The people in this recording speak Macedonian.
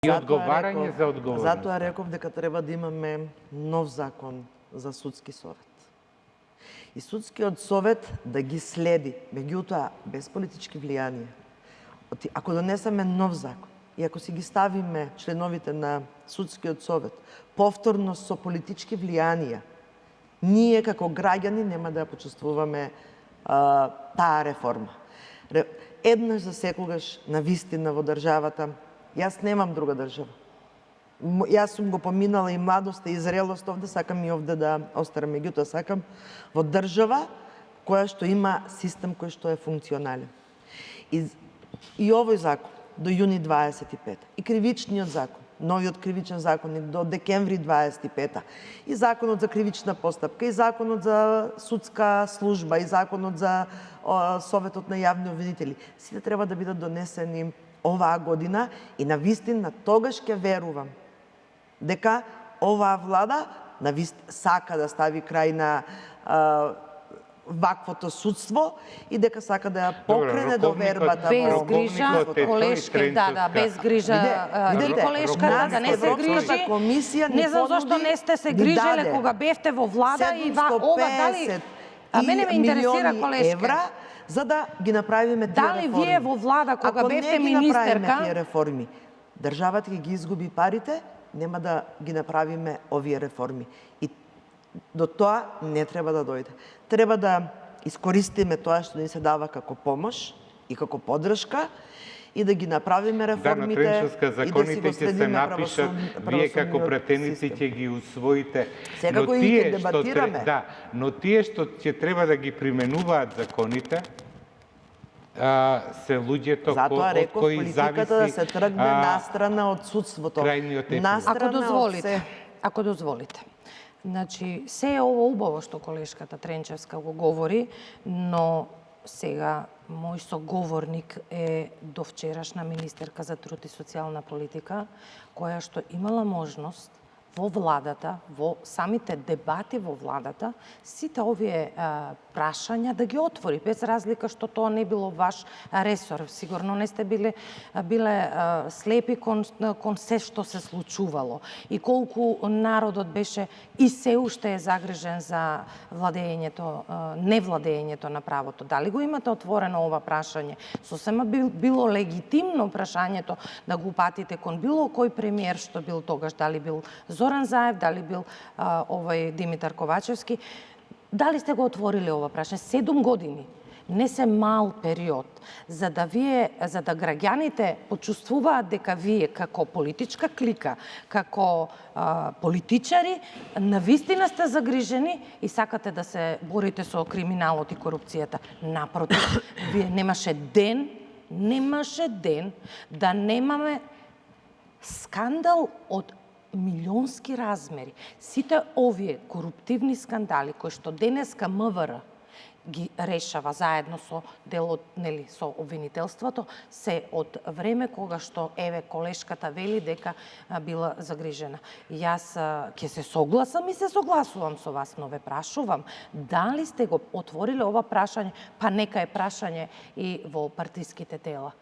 И одговарање за одговорност. Затоа реков дека треба да имаме нов закон за судски совет. И судскиот совет да ги следи, меѓутоа без политички влијанија. Ако донесеме нов закон и ако си ги ставиме членовите на судскиот совет повторно со политички влијанија, ние како граѓани нема да ја почувствуваме таа реформа. Еднаш за секогаш навистина во државата, јас немам друга држава. Јас сум го поминала и младоста и зрелост овде, сакам и овде да остарам, меѓутоа сакам во држава која што има систем кој што е функционален. И овој закон до јуни 25 и кривичниот закон, новиот кривичен законник до декември 25 и законот за кривична постапка, и законот за судска служба, и законот за Советот на јавни обвинители, сите треба да бидат донесени оваа година и навистина тогаш ќе верувам дека оваа влада сака да стави крај на ваквото судство и дека сака да ја покрене довербата. Без грижа, колешке, без грижа, колешка, да не се грижи. Не знам зашто не сте се грижеле кога бевте во влада и ова дали... А мене ме интересира колешке. За да ги направиме тие реформи. Дали вие во влада кога бевте министерка... Ако не ги направиме тие реформи, државата ќе ги изгуби парите, нема да ги направиме овие реформи. И до тоа не треба да дојде. Треба да искористиме тоа што ни се дава како помош и како поддршка и да ги направиме реформите и да си го следиме правосудниот вие како пратеници ќе ги усвоите. Секако и ќе дебатираме. Да, но тие што ќе треба да ги применуваат законите се луѓето од кои зависи политиката да се тргне настрана од судството. Ако дозволите. Значи, се е ово убаво што колешката Тренчевска го говори, но сега мој соговорник е довчерашна министерка за труд и социјална политика, која што имала можност во владата, во самите дебати во владата, сите овие прашања да ги отвори, без разлика што тоа не било ваш ресор. Сигурно не сте биле слепи кон се што се случувало и колку народот беше и се уште е загрижен за невладењето на правото. Дали го имате отворено ова прашање? Сосема било легитимно прашањето да го упатите кон било кој премиер што бил тогаш, дали бил Зоран Заев, дали бил Димитар Ковачевски. Дали сте го отвориле ова прашање? 7 години не се мал период за да граѓаните почувствуваат дека вие како политичка клика, како политичари, навистина сте загрижени и сакате да се борите со криминалот и корупцијата. Напротив, вие немаше ден да немаме скандал од милионски размери. Сите овие коруптивни скандали кои што денеска МВР ги решава заедно со делот, со обвинителството, се од време кога што колешката вели дека била загрижена. Јас ќе се согласам и се согласувам со вас, но ве прашувам, дали сте го отвориле ова прашање, па нека е прашање и во партиските тела.